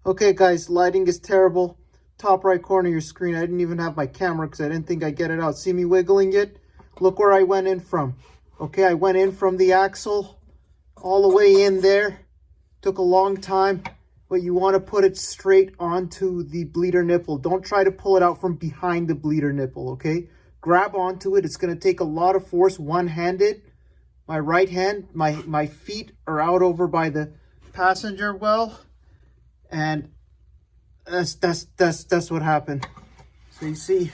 Okay guys, lighting is terrible. Top right corner of your screen. I didn't even have my camera because I didn't think I'd get it out. See me wiggling it? Look where I went in from. Okay, I went in from the axle all the way in there. Took a long time, but you want to put it straight onto the bleeder nipple. Don't try to pull it out from behind the bleeder nipple, okay? Grab onto it. It's going to take a lot of force one-handed. My right hand, my feet are out over by the passenger well. And that's what happened. So you see,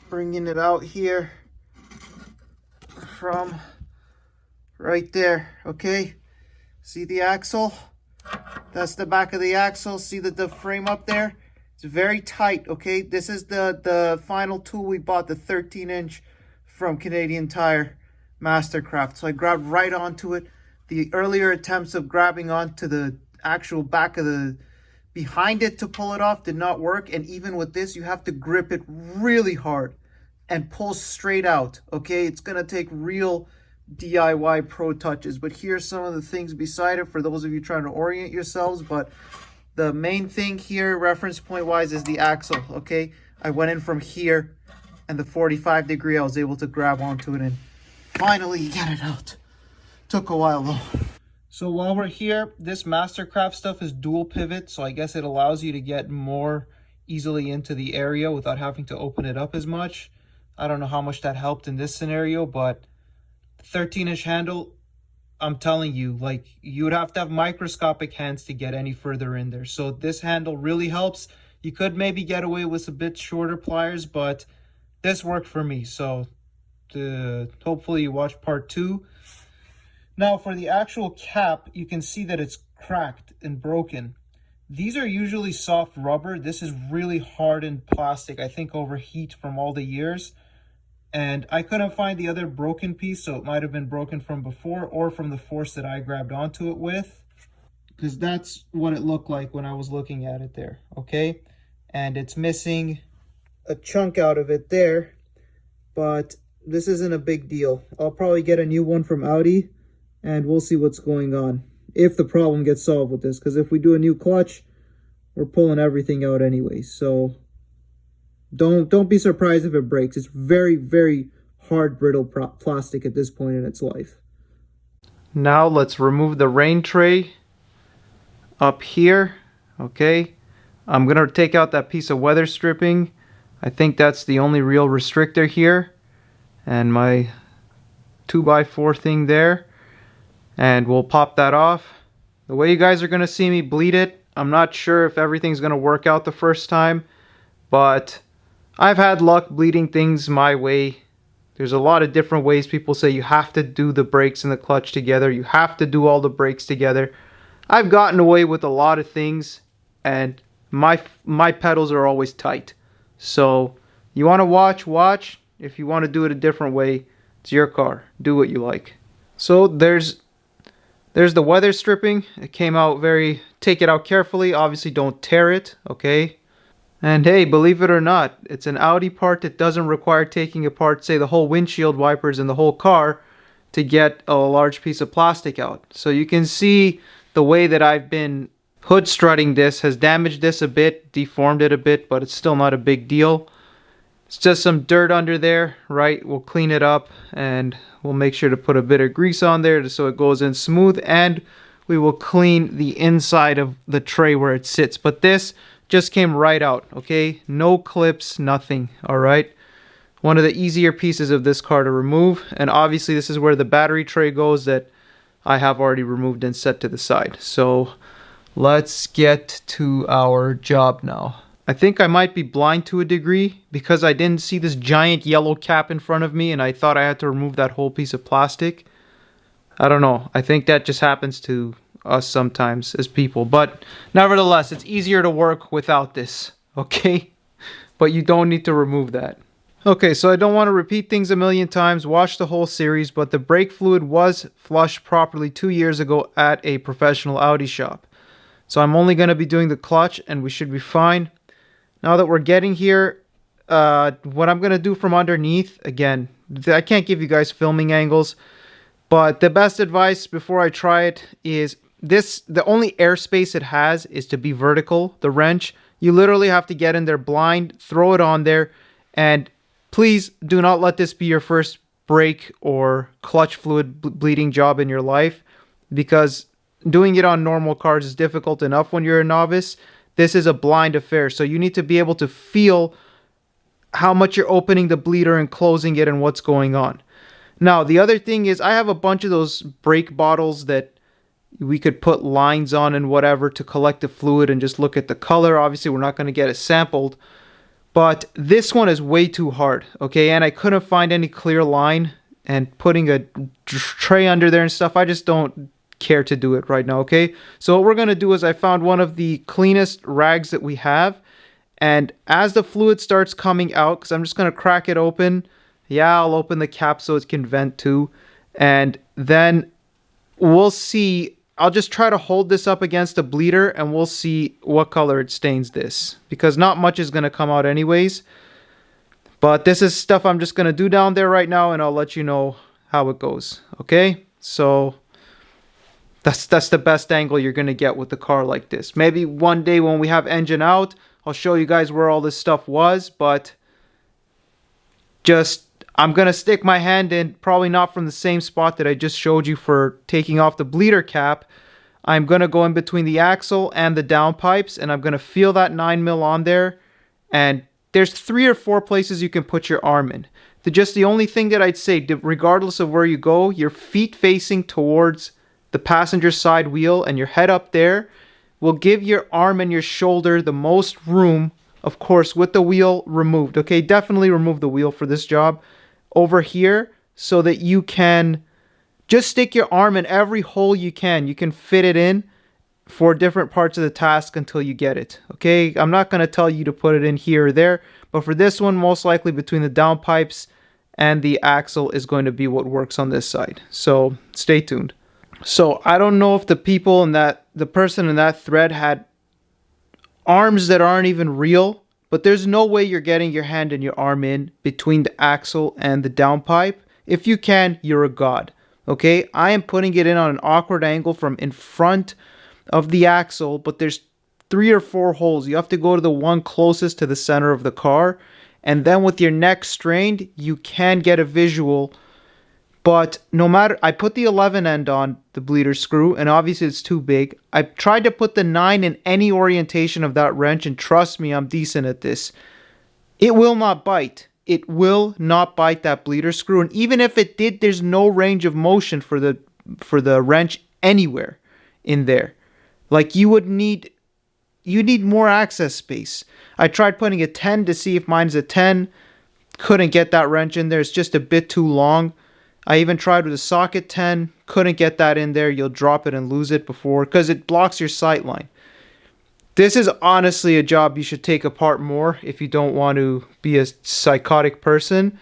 bringing it out here from right there, okay? See the axle? That's the back of the axle. See the frame up there? It's very tight, okay? This is the final tool we bought, the 13-inch from Canadian Tire Mastercraft. So I grabbed right onto it. The earlier attempts of grabbing onto the actual back of the behind it to pull it off did not work. And even with this, you have to grip it really hard and pull straight out, okay? It's gonna take real DIY pro touches, but here's some of the things beside it for those of you trying to orient yourselves. But the main thing here, reference point wise, is the axle, okay? I went in from here, and the 45 degree, I was able to grab onto it and finally get it out. Took a while though. So while we're here, this Mastercraft stuff is dual pivot, so I guess it allows you to get more easily into the area without having to open it up as much. I don't know how much that helped in this scenario, but 13-inch handle, I'm telling you, like, you would have to have microscopic hands to get any further in there. So this handle really helps. You could maybe get away with a bit shorter pliers, but this worked for me. So hopefully you watch part 2. Now for the actual cap, you can see that it's cracked and broken. These are usually soft rubber. This is really hardened plastic, I think over heat from all the years. And I couldn't find the other broken piece, so it might have been broken from before or from the force that I grabbed onto it with. Because that's what it looked like when I was looking at it there, okay? And it's missing a chunk out of it there, but this isn't a big deal. I'll probably get a new one from Audi, and we'll see what's going on, if the problem gets solved with this. Because if we do a new clutch, we're pulling everything out anyway, so don't be surprised if it breaks. It's very, very hard, brittle plastic at this point in its life. Now let's remove the rain tray up here, okay? I'm gonna take out that piece of weather stripping. I think that's the only real restrictor here. And my 2x4 thing there. And we'll pop that off. The way you guys are gonna see me bleed it, I'm not sure if everything's gonna work out the first time, but I've had luck bleeding things my way. There's a lot of different ways people say you have to do the brakes and the clutch together. You have to do all the brakes together. I've gotten away with a lot of things, and my pedals are always tight. So you want to watch. If you want to do it a different way, it's your car. Do what you like. So there's the weather stripping. It came out take it out carefully. Obviously don't tear it, okay? And hey, believe it or not, it's an Audi part that doesn't require taking apart, say, the whole windshield wipers and the whole car to get a large piece of plastic out. So you can see the way that I've been hood strutting this has damaged this a bit, deformed it a bit, but it's still not a big deal. It's just some dirt under there, right? We'll clean it up and we'll make sure to put a bit of grease on there so it goes in smooth, and we will clean the inside of the tray where it sits. But this just came right out, okay? No clips, nothing, all right? One of the easier pieces of this car to remove, and obviously this is where the battery tray goes that I have already removed and set to the side. So let's get to our job now. I think I might be blind to a degree because I didn't see this giant yellow cap in front of me and I thought I had to remove that whole piece of plastic. I don't know. I think that just happens to us sometimes as people, but nevertheless, it's easier to work without this, okay? But you don't need to remove that. Okay, so I don't want to repeat things a million times. Watch the whole series, but the brake fluid was flushed properly 2 years ago at a professional Audi shop. So I'm only going to be doing the clutch and we should be fine. Now that we're getting here, what I'm going to do from underneath, again, I can't give you guys filming angles, but the best advice before I try it is the only airspace it has is to be vertical, the wrench. You literally have to get in there blind, throw it on there, and please do not let this be your first brake or clutch fluid bleeding job in your life, because doing it on normal cars is difficult enough when you're a novice. This is a blind affair, so you need to be able to feel how much you're opening the bleeder and closing it and what's going on. Now, the other thing is I have a bunch of those brake bottles that we could put lines on and whatever to collect the fluid and just look at the color. Obviously, we're not going to get it sampled, but this one is way too hard, okay? And I couldn't find any clear line, and putting a tray under there and stuff, I just don't care to do it right now, okay? So what we're going to do is I found one of the cleanest rags that we have, and as the fluid starts coming out, because I'm just going to crack it open, yeah, I'll open the cap so it can vent too, and then we'll see. I'll just try to hold this up against a bleeder and we'll see what color it stains this, because not much is going to come out anyways. But this is stuff I'm just going to do down there right now, and I'll let you know how it goes. Okay? So that's the best angle you're going to get with the car like this. Maybe one day when we have engine out, I'll show you guys where all this stuff was, but just I'm going to stick my hand in, probably not from the same spot that I just showed you for taking off the bleeder cap. I'm going to go in between the axle and the downpipes, and I'm going to feel that 9mm on there. And there's 3 or 4 places you can put your arm in. The only thing that I'd say, regardless of where you go, your feet facing towards the passenger side wheel and your head up there will give your arm and your shoulder the most room, of course, with the wheel removed. Okay, definitely remove the wheel for this job over here so that you can just stick your arm in every hole you can. You can fit it in for different parts of the task until you get it. Okay, I'm not going to tell you to put it in here or there, but for this one, most likely between the downpipes and the axle is going to be what works on this side. So stay tuned. So I don't know if the person in that thread had arms that aren't even real, but there's no way you're getting your hand and your arm in between the axle and the downpipe. If you can, you're a god. Okay, I am putting it in on an awkward angle from in front of the axle, but there's 3 or 4 holes. You have to go to the one closest to the center of the car, and then with your neck strained, you can get a visual. But no matter, I put the 11 end on the bleeder screw, and obviously it's too big. I tried to put the 9 in any orientation of that wrench, and trust me, I'm decent at this. It will not bite. It will not bite that bleeder screw, and even if it did, there's no range of motion for the wrench anywhere in there. Like you need more access space. I tried putting a 10 to see if mine's a 10. Couldn't get that wrench in there. It's just a bit too long. I even tried with a socket 10, couldn't get that in there. You'll drop it and lose it because it blocks your sight line. This is honestly a job you should take apart more if you don't want to be a psychotic person.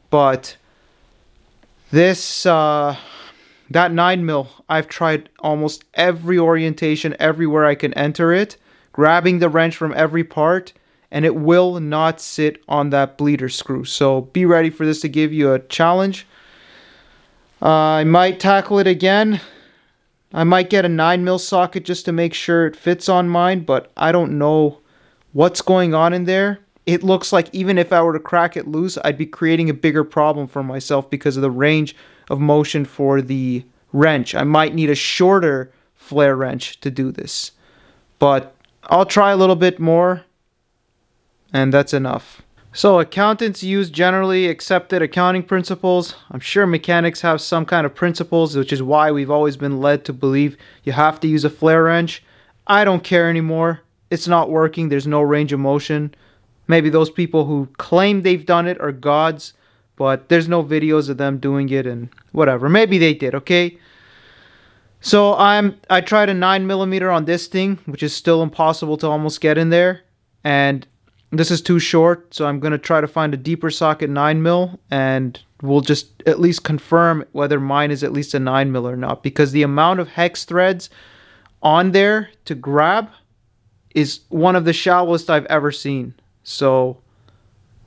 But this, that 9mm, I've tried almost every orientation, everywhere I can enter it, grabbing the wrench from every part, and it will not sit on that bleeder screw. So be ready for this to give you a challenge. I might tackle it again. I might get a 9mm socket just to make sure it fits on mine, but I don't know what's going on in there. It looks like even if I were to crack it loose, I'd be creating a bigger problem for myself because of the range of motion for the wrench. I might need a shorter flare wrench to do this, but I'll try a little bit more, and that's enough. So accountants use generally accepted accounting principles. I'm sure mechanics have some kind of principles, which is why we've always been led to believe you have to use a flare wrench. I don't care anymore. It's not working. There's no range of motion. Maybe those people who claim they've done it are gods, but there's no videos of them doing it and whatever. Maybe they did, okay? So I tried a 9mm on this thing, which is still impossible to almost get in there, and this is too short, so I'm going to try to find a deeper socket 9mm, and we'll just at least confirm whether mine is at least a 9mm or not, because the amount of hex threads on there to grab is one of the shallowest I've ever seen. So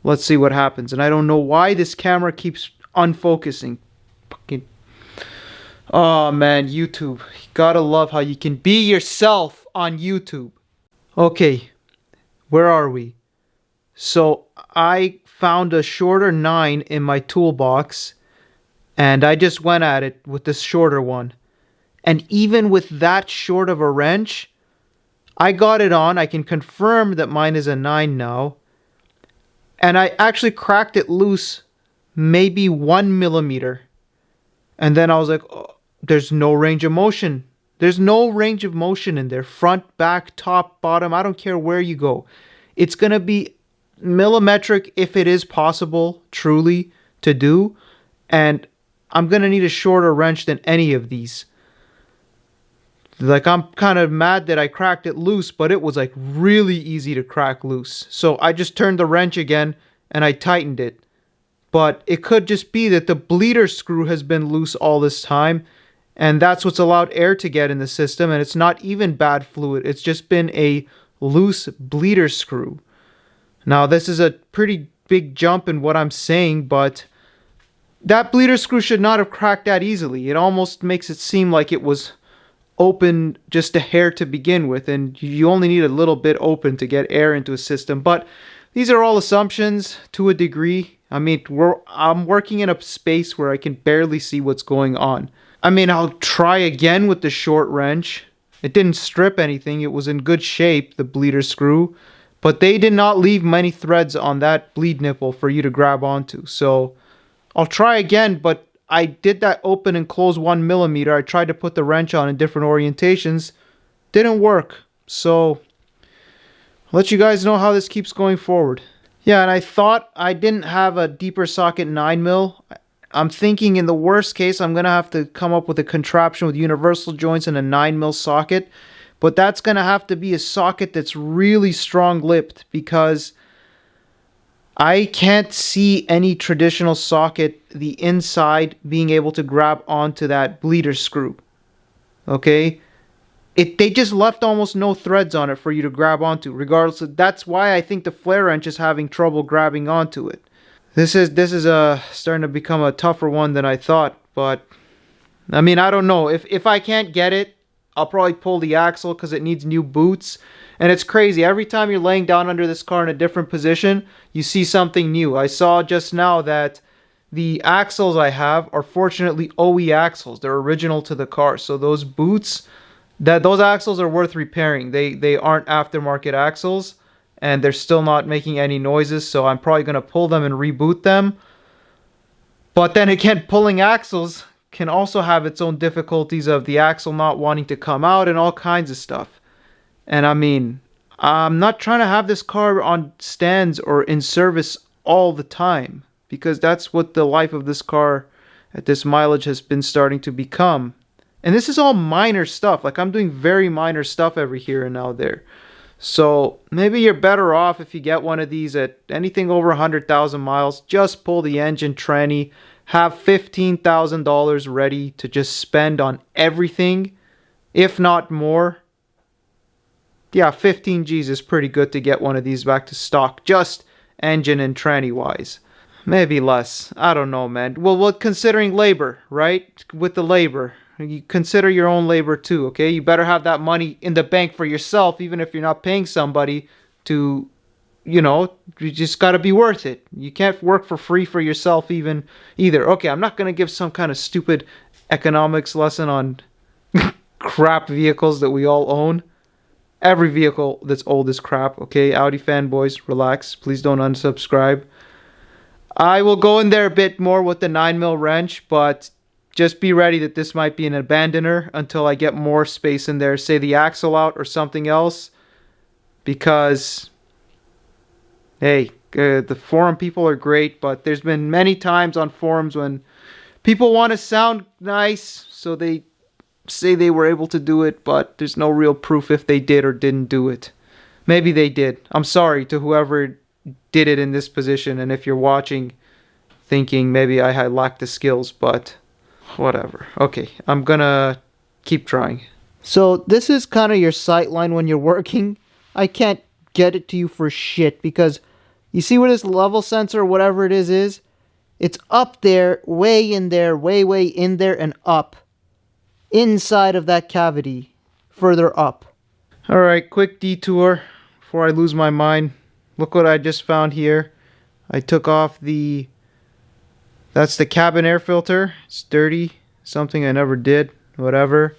let's see what happens. And I don't know why this camera keeps unfocusing. Oh man, YouTube. You gotta love how you can be yourself on YouTube. Okay, where are we? So I found a shorter 9 in my toolbox and I just went at it with this shorter one. And even with that short of a wrench, I got it on. I can confirm that mine is a 9 now. And I actually cracked it loose maybe 1 millimeter. And then I was like, oh, there's no range of motion. There's no range of motion in there. Front, back, top, bottom. I don't care where you go. It's going to be millimetric if it is possible, truly, to do. And I'm going to need a shorter wrench than any of these. Like, I'm kind of mad that I cracked it loose, but it was like really easy to crack loose. So I just turned the wrench again and I tightened it. But it could just be that the bleeder screw has been loose all this time, and that's what's allowed air to get in the system, and it's not even bad fluid. It's just been a loose bleeder screw. Now, this is a pretty big jump in what I'm saying, but that bleeder screw should not have cracked that easily. It almost makes it seem like it was open just a hair to begin with, and you only need a little bit open to get air into a system. But these are all assumptions to a degree. I mean, I'm working in a space where I can barely see what's going on. I mean, I'll try again with the short wrench. It didn't strip anything. It was in good shape, the bleeder screw. But they did not leave many threads on that bleed nipple for you to grab onto. So I'll try again, but I did that open and close 1 millimeter. I tried to put the wrench on in different orientations. Didn't work. So I'll let you guys know how this keeps going forward. Yeah, and I thought I didn't have a deeper socket 9mm. I'm thinking in the worst case, I'm going to have to come up with a contraption with universal joints and a 9mm socket. But that's going to have to be a socket that's really strong lipped, because I can't see any traditional socket, the inside, being able to grab onto that bleeder screw. Okay? They just left almost no threads on it for you to grab onto, regardless of, that's why I think the flare wrench is having trouble grabbing onto it. This is starting to become a tougher one than I thought, but I mean, I don't know. If I can't get it, I'll probably pull the axle because it needs new boots. And it's crazy. Every time you're laying down under this car in a different position, you see something new. I saw just now that the axles I have are fortunately OE axles. They're original to the car. So those boots, those axles are worth repairing. They aren't aftermarket axles, and they're still not making any noises. So I'm probably going to pull them and reboot them. But then again, pulling axles can also have its own difficulties of the axle not wanting to come out and all kinds of stuff. And I mean, I'm not trying to have this car on stands or in service all the time, because that's what the life of this car at this mileage has been starting to become. And this is all minor stuff. Like, I'm doing very minor stuff every here and now there. So maybe you're better off if you get one of these at anything over 100,000 miles. Just pull the engine tranny. Have $15,000 ready to just spend on everything, if not more. Yeah, 15 G's is pretty good to get one of these back to stock, just engine and tranny wise. Maybe less. I don't know, man. Well, considering labor, right? With the labor, you consider your own labor too, okay? You better have that money in the bank for yourself, even if you're not paying somebody to, you just got to be worth it. You can't work for free for yourself either. Okay, I'm not going to give some kind of stupid economics lesson on crap vehicles that we all own. Every vehicle that's old is crap, okay? Audi fanboys, relax. Please don't unsubscribe. I will go in there a bit more with the 9mm wrench, but just be ready that this might be an abandoner until I get more space in there, say the axle out or something else, because hey, the forum people are great, but there's been many times on forums when people want to sound nice, so they say they were able to do it, but there's no real proof if they did or didn't do it. Maybe they did. I'm sorry to whoever did it in this position, and if you're watching thinking maybe I lack the skills, but whatever. Okay, I'm gonna keep trying. So this is kind of your sight line when you're working. I can't get it to you for shit, because you see where this level sensor, whatever it is, it's up there, way in there, way in there and up. inside of that cavity further up. All right, quick detour before I lose my mind. Look what I just found here. I took off that's the cabin air filter. It's dirty, something I never did, whatever.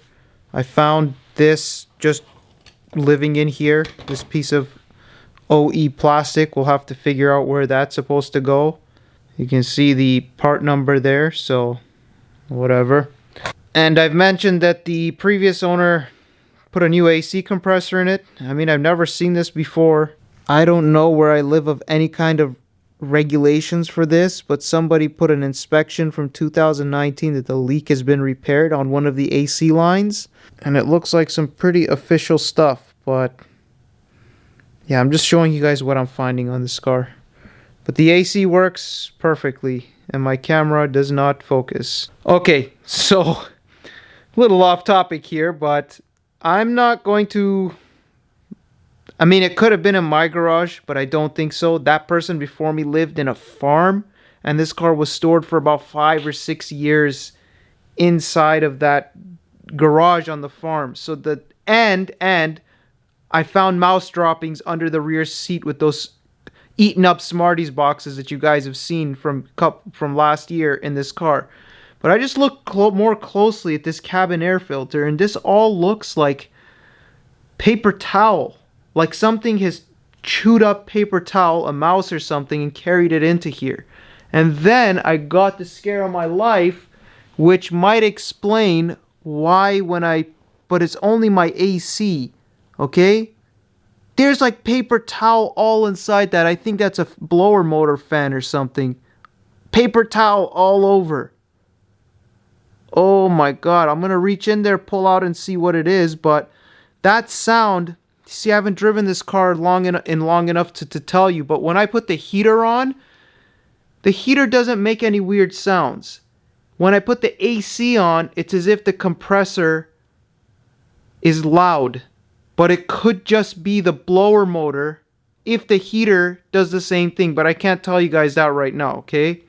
I found this just living in here, this piece of OE plastic. We'll have to figure out where that's supposed to go. You can see the part number there, so whatever. And I've mentioned that the previous owner put a new AC compressor in it. I mean, I've never seen this before. I don't know where I live of any kind of regulations for this, but somebody put an inspection from 2019 that the leak has been repaired on one of the AC lines, and it looks like some pretty official stuff. But yeah, I'm just showing you guys what I'm finding on this car. But the AC works perfectly and my camera does not focus. Okay, so a little off topic here, but I'm not going to... I mean, it could have been in my garage, but I don't think so. That person before me lived in a farm, and this car was stored for about 5 or 6 years inside of that garage on the farm. So and I found mouse droppings under the rear seat with those eaten up Smarties boxes that you guys have seen from last year in this car. But I just looked more closely at this cabin air filter, and this all looks like paper towel. Like something has chewed up paper towel, a mouse or something, and carried it into here. And then I got the scare of my life, which might explain why but it's only my AC, okay? There's like paper towel all inside that. I think that's a blower motor fan or something. Paper towel all over. Oh my God, I'm gonna reach in there, pull out and see what it is, but that sound... See, I haven't driven this car long enough to tell you, but when I put the heater on, the heater doesn't make any weird sounds. When I put the AC on, it's as if the compressor is loud, but it could just be the blower motor if the heater does the same thing, but I can't tell you guys that right now, okay?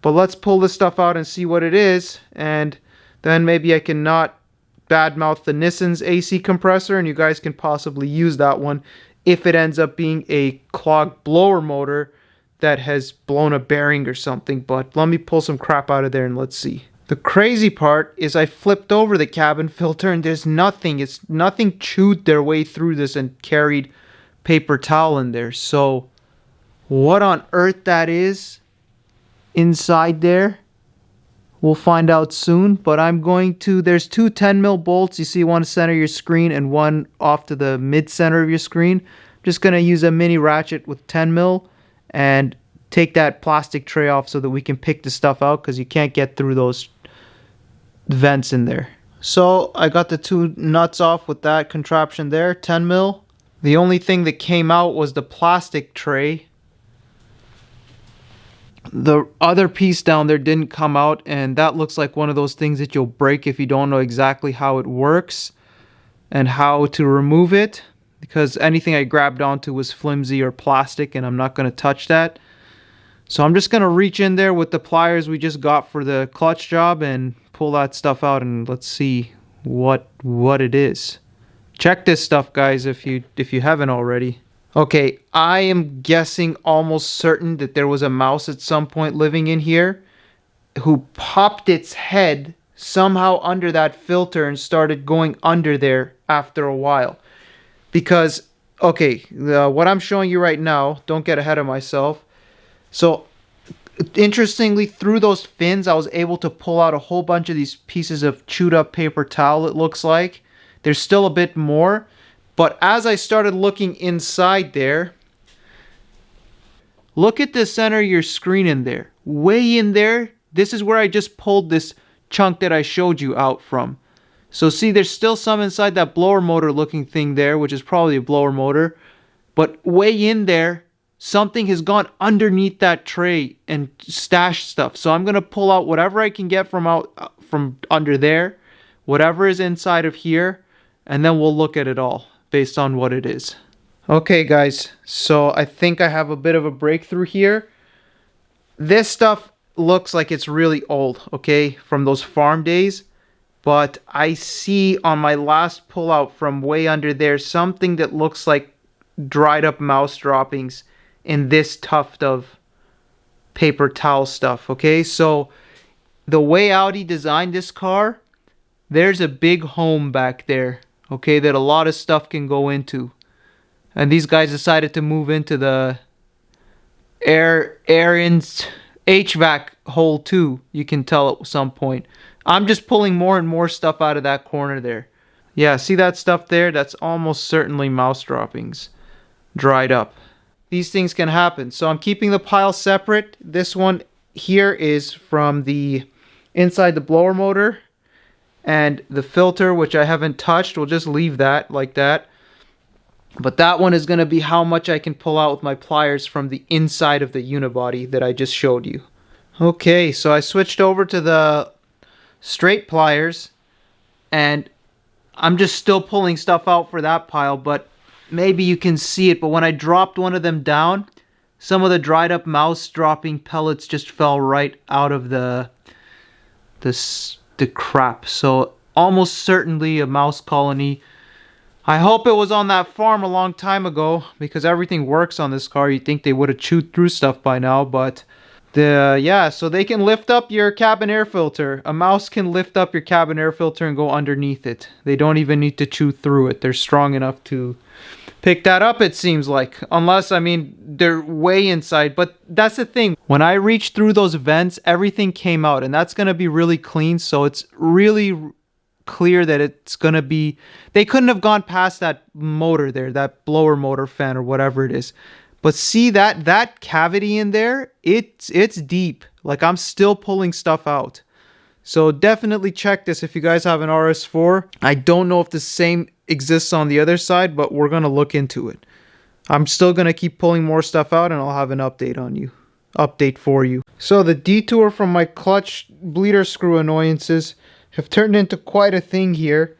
But let's pull this stuff out and see what it is, and then maybe I can not badmouth the Nissan's AC compressor, and you guys can possibly use that one if it ends up being a clogged blower motor that has blown a bearing or something. But let me pull some crap out of there and let's see. The crazy part is I flipped over the cabin filter and there's nothing. It's nothing chewed their way through this and carried paper towel in there. So what on earth that is inside there, we'll find out soon. But there's two 10mm bolts. You see one center your screen and one off to the mid center of your screen. I'm just going to use a mini ratchet with 10mm and take that plastic tray off so that we can pick the stuff out, because you can't get through those vents in there. So I got the two nuts off with that contraption there, 10mm. The only thing that came out was the plastic tray. The other piece down there didn't come out, and that looks like one of those things that you'll break if you don't know exactly how it works and how to remove it, because anything I grabbed onto was flimsy or plastic and I'm not going to touch that. So I'm just going to reach in there with the pliers we just got for the clutch job and pull that stuff out, and let's see what it is. Check this stuff, guys, if you haven't already. Okay, I am guessing almost certain that there was a mouse at some point living in here who popped its head somehow under that filter and started going under there after a while. Because, okay, what I'm showing you right now, don't get ahead of myself. So, interestingly, through those fins, I was able to pull out a whole bunch of these pieces of chewed up paper towel, it looks like. There's still a bit more. But as I started looking inside there, look at the center of your screen in there. Way in there, this is where I just pulled this chunk that I showed you out from. So see, there's still some inside that blower motor looking thing there, which is probably a blower motor. But way in there, something has gone underneath that tray and stashed stuff. So I'm going to pull out whatever I can get from under there, whatever is inside of here, and then we'll look at it all based on what it is. Okay, guys, so I think I have a bit of a breakthrough here. This stuff looks like it's really old, okay, from those farm days. but I see on my last pullout from way under there something that looks like dried up mouse droppings in this tuft of paper towel stuff. Okay, so the way Audi designed this car, there's a big home back there, okay, that a lot of stuff can go into. And these guys decided to move into the air and HVAC hole too, you can tell at some point. I'm just pulling more and more stuff out of that corner there. Yeah, see that stuff there? That's almost certainly mouse droppings. Dried up. These things can happen. So I'm keeping the pile separate. This one here is from the inside the blower motor. And the filter, which I haven't touched, we'll just leave that like that. But that one is going to be how much I can pull out with my pliers from the inside of the unibody that I just showed you. Okay, so I switched over to the straight pliers. And I'm just still pulling stuff out for that pile, but maybe you can see it. But when I dropped one of them down, some of the dried up mouse dropping pellets just fell right out of the crap. So almost certainly a mouse colony. I hope it was on that farm a long time ago, because everything works on this car. You'd think they would have chewed through stuff by now, but yeah, so they can lift up your cabin air filter. A mouse can lift up your cabin air filter and go underneath it. They don't even need to chew through it. They're strong enough to pick that up, it seems like. Unless, I mean, they're way inside. But that's the thing. When I reached through those vents, everything came out. And that's going to be really clean. So it's really clear that it's going to be... They couldn't have gone past that motor there. That blower motor fan or whatever it is. But see that cavity in there? It's deep. Like, I'm still pulling stuff out. So definitely check this if you guys have an RS4. I don't know if the same exists on the other side, but we're going to look into it. I'm still going to keep pulling more stuff out, and I'll have an update for you. So the detour from my clutch bleeder screw annoyances have turned into quite a thing here.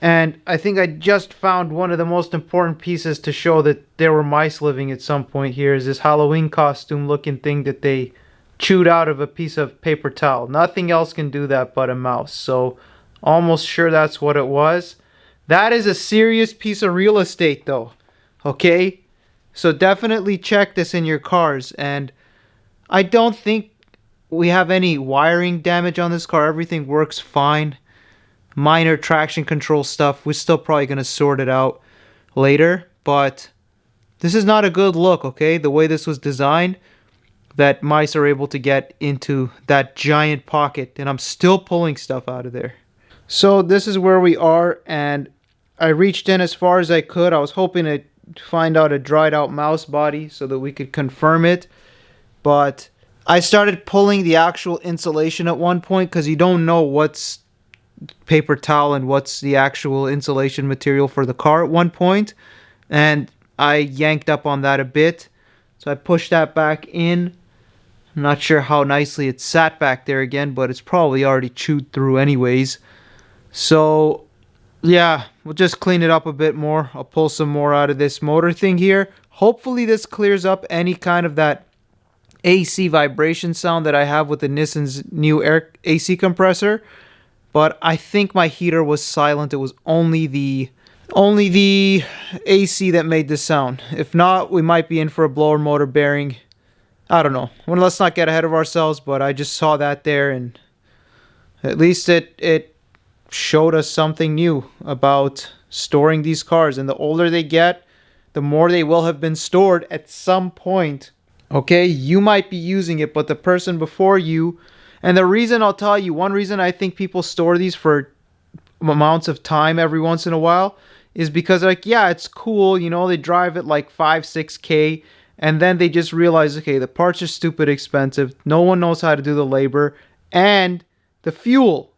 And I think I just found one of the most important pieces to show that there were mice living at some point here, is this Halloween costume looking thing that they chewed out of a piece of paper towel. Nothing else can do that but a mouse. So almost sure that's what it was. That is a serious piece of real estate though. Okay? So definitely check this in your cars. And I don't think we have any wiring damage on this car. Everything works fine. Minor traction control stuff, we're still probably going to sort it out later, but this is not a good look, okay? The way this was designed, that mice are able to get into that giant pocket, and I'm still pulling stuff out of there. So this is where we are, and I reached in as far as I could. I was hoping to find out a dried out mouse body so that we could confirm it, but I started pulling the actual insulation at one point because you don't know what's paper towel and what's the actual insulation material for the car at one point, and I yanked up on that a bit, so I pushed that back in. I'm not sure how nicely it sat back there again, but it's probably already chewed through anyways. So yeah, we'll just clean it up a bit more. I'll pull some more out of this motor thing here. Hopefully this clears up any kind of that AC vibration sound that I have with the Nissan's new air AC compressor. But I think my heater was silent. It was only the AC that made this sound. If not, we might be in for a blower motor bearing. I don't know. Well, let's not get ahead of ourselves, but I just saw that there, and at least it showed us something new about storing these cars. And the older they get, the more they will have been stored at some point. Okay, you might be using it, but the person before you... And the reason, I'll tell you, one reason I think people store these for amounts of time every once in a while is because, like, yeah, it's cool, you know, they drive it like 5-6K, and then they just realize, okay, the parts are stupid expensive, no one knows how to do the labor, and the fuel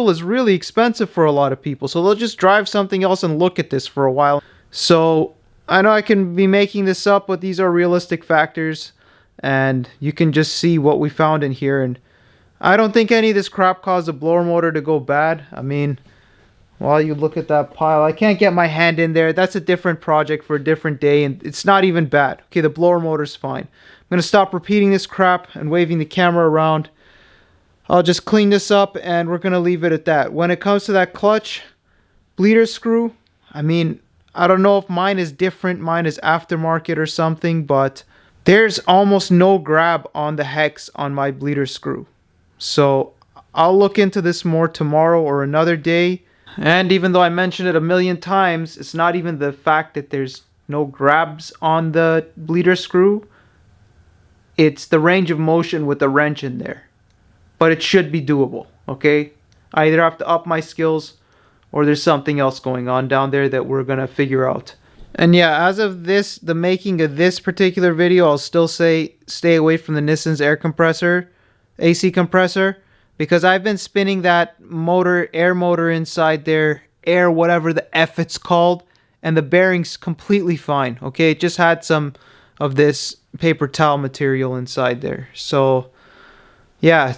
is really expensive for a lot of people, so they'll just drive something else and look at this for a while. So I know I can be making this up, but these are realistic factors, and you can just see what we found in here. And I don't think any of this crap caused the blower motor to go bad. I mean, while you look at that pile, I can't get my hand in there. That's a different project for a different day, and it's not even bad. Okay, the blower motor's fine. I'm going to stop repeating this crap and waving the camera around. I'll just clean this up and we're going to leave it at that. When it comes to that clutch bleeder screw, I mean, I don't know if mine is different, mine is aftermarket or something, but there's almost no grab on the hex on my bleeder screw. So I'll look into this more tomorrow or another day. And even though I mentioned it a million times, it's not even the fact that there's no grabs on the bleeder screw. It's the range of motion with the wrench in there. But it should be doable, okay? I either have to up my skills or there's something else going on down there that we're going to figure out. And yeah, as of this, the making of this particular video, I'll still say stay away from the Nissan's air compressor, AC compressor, because I've been spinning that motor, air motor inside there, air whatever the F it's called, and the bearing's completely fine, okay? It just had some of this paper towel material inside there. So, yeah,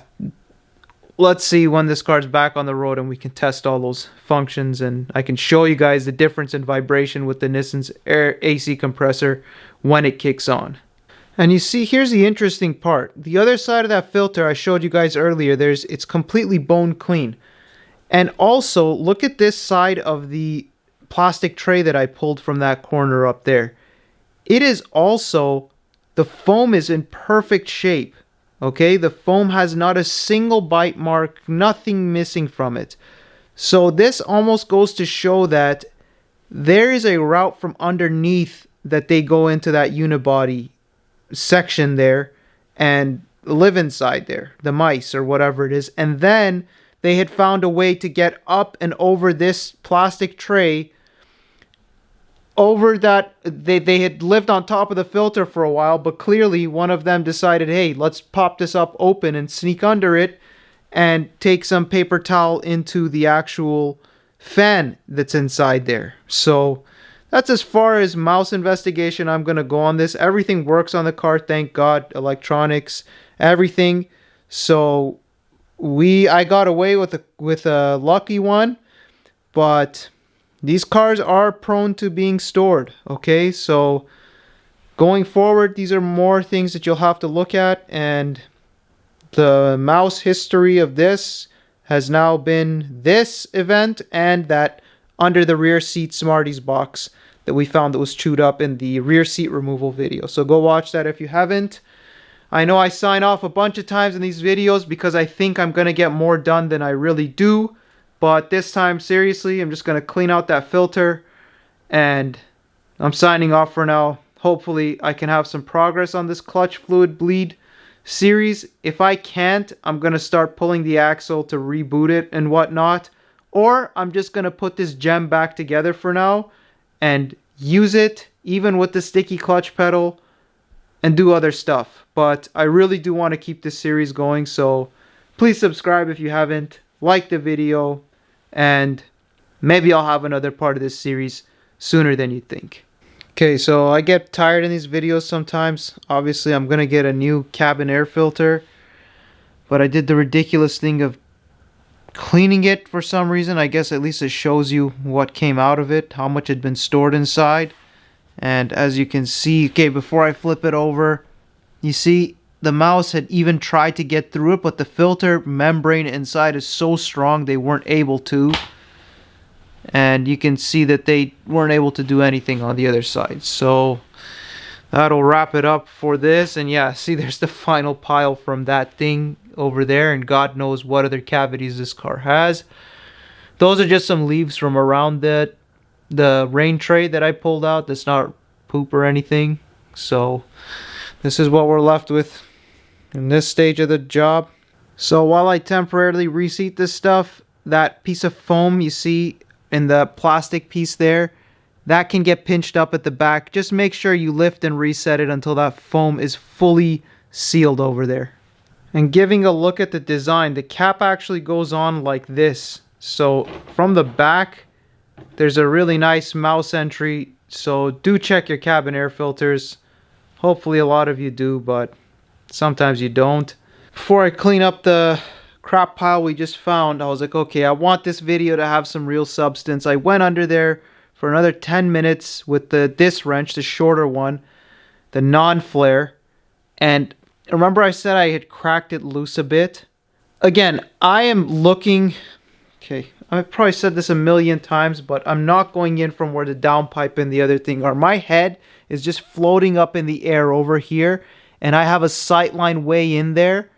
let's see when this car's back on the road and we can test all those functions and I can show you guys the difference in vibration with the Nissan's air AC compressor when it kicks on. And you see, here's the interesting part. The other side of that filter I showed you guys earlier, it's completely bone clean. And also, look at this side of the plastic tray that I pulled from that corner up there. It is also, the foam is in perfect shape. Okay, the foam has not a single bite mark, nothing missing from it. So this almost goes to show that there is a route from underneath that they go into that unibody section there and live inside there, the mice or whatever it is. And then they had found a way to get up and over this plastic tray. Over that, they had lived on top of the filter for a while, but clearly one of them decided, hey, let's pop this up open and sneak under it and take some paper towel into the actual fan that's inside there. So that's as far as mouse investigation I'm going to go on this. Everything works on the car, thank God. Electronics, everything. So I got away with a lucky one, but these cars are prone to being stored, okay? So going forward, these are more things that you'll have to look at, and the mouse history of this has now been this event and that under the rear seat Smarties box that we found that was chewed up in the rear seat removal video. So go watch that if you haven't. I know I sign off a bunch of times in these videos because I think I'm going to get more done than I really do. But this time, seriously, I'm just going to clean out that filter. And I'm signing off for now. Hopefully, I can have some progress on this clutch fluid bleed series. If I can't, I'm going to start pulling the axle to reboot it and whatnot. Or I'm just going to put this gem back together for now and use it, even with the sticky clutch pedal, and do other stuff. But I really do want to keep this series going. So please subscribe if you haven't. Like the video. And maybe I'll have another part of this series sooner than you think. Okay, so I get tired in these videos sometimes. Obviously, I'm going to get a new cabin air filter. But I did the ridiculous thing of cleaning it for some reason. I guess at least it shows you what came out of it, how much had been stored inside. And as you can see, okay, before I flip it over, you see the mouse had even tried to get through it, but the filter membrane inside is so strong they weren't able to. And you can see that they weren't able to do anything on the other side. So that'll wrap it up for this. And yeah, see, there's the final pile from that thing over there, and God knows what other cavities this car has. Those are just some leaves from around the rain tray that I pulled out. That's not poop or anything. So this is what we're left with in this stage of the job. So while I temporarily reseat this stuff, that piece of foam you see in the plastic piece there, that can get pinched up at the back. Just make sure you lift and reset it until that foam is fully sealed over there. And giving a look at the design, the cap actually goes on like this. So from the back, there's a really nice mouse entry. So do check your cabin air filters. Hopefully a lot of you do, but sometimes you don't. Before I clean up the crap pile we just found, I was like, okay, I want this video to have some real substance. I went under there for another 10 minutes with this wrench, the shorter one, the non-flare. And remember I said I had cracked it loose a bit? Again, I am looking, okay, I've probably said this a million times, but I'm not going in from where the downpipe and the other thing are. My head is just floating up in the air over here, and I have a sightline way in there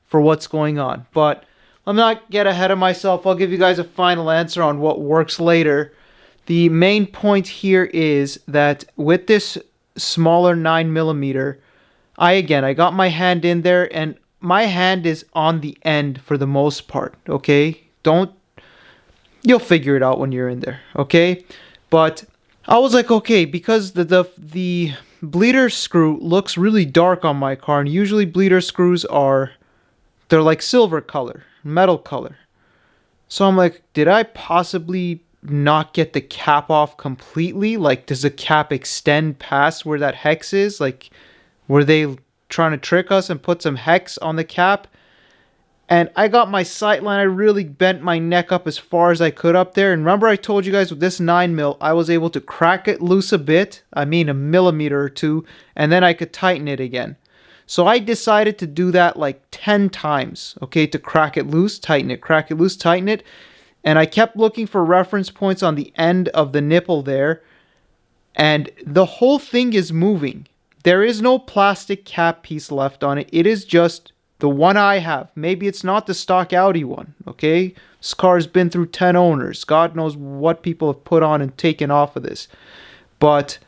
for what's going on. But I'm not get ahead of myself. I'll give you guys a final answer on what works later. The main point here is that with this smaller 9mm, I got my hand in there, and my hand is on the end for the most part, okay? You'll figure it out when you're in there, okay? But I was like, okay, because the bleeder screw looks really dark on my car, and usually bleeder screws they're like silver color, metal color. So I'm like, did I possibly not get the cap off completely? Like, does the cap extend past where that hex is? Like, were they trying to trick us and put some hex on the cap? And I got my sight line. I really bent my neck up as far as I could up there. And remember I told you guys with this 9mm, I was able to crack it loose a bit. I mean a millimeter or two. And then I could tighten it again. So I decided to do that like 10 times. Okay, to crack it loose, tighten it, crack it loose, tighten it. And I kept looking for reference points on the end of the nipple there. And the whole thing is moving. There is no plastic cap piece left on it. It is just the one I have. Maybe it's not the stock Audi one, okay? This car's been through 10 owners. God knows what people have put on and taken off of this. But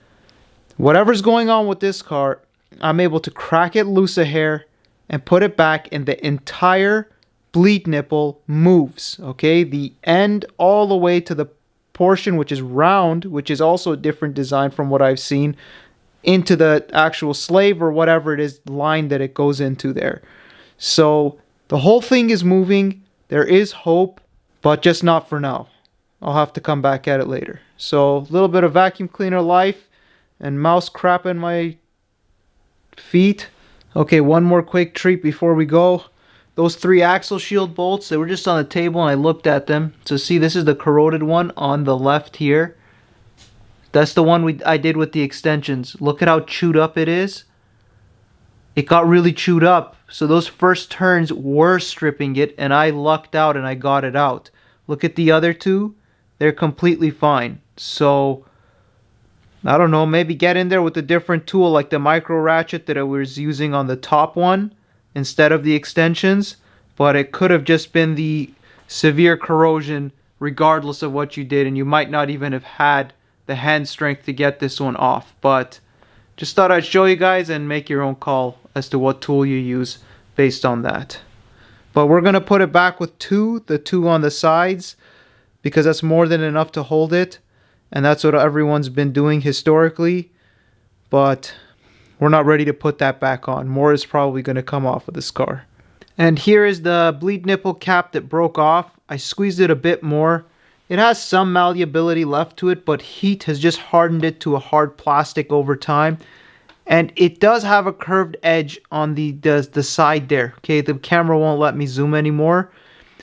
whatever's going on with this car, I'm able to crack it loose a hair and put it back, and the entire bleed nipple moves, okay? The end all the way to the portion which is round, which is also a different design from what I've seen, into the actual slave or whatever it is, line that it goes into there. So the whole thing is moving. There is hope, but just not for now. I'll have to come back at it later. So a little bit of vacuum cleaner life and mouse crap in my feet. Okay, one more quick treat before we go. Those 3 axle shield bolts, they were just on the table and I looked at them. So see, this is the corroded one on the left here. That's the one I did with the extensions. Look at how chewed up it is. It got really chewed up. So those first turns were stripping it, and I lucked out and I got it out. Look at the other 2. They're completely fine. So, I don't know, maybe get in there with a different tool like the micro ratchet that I was using on the top one instead of the extensions. But it could have just been the severe corrosion regardless of what you did, and you might not even have had the hand strength to get this one off. But just thought I'd show you guys and make your own call as to what tool you use based on that. But we're going to put it back with the 2 on the sides, because that's more than enough to hold it, and that's what everyone's been doing historically. But we're not ready to put that back on. More is probably going to come off of this car. And here is the bleed nipple cap that broke off. I squeezed it a bit more. It has some malleability left to it, but heat has just hardened it to a hard plastic over time. And it does have a curved edge on the side there. Okay, the camera won't let me zoom anymore.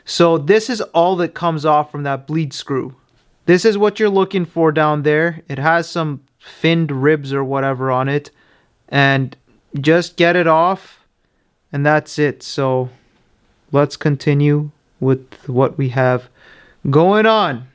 So this is all that comes off from that bleed screw. This is what you're looking for down there. It has some finned ribs or whatever on it. And just get it off, and that's it. So let's continue with what we have going on.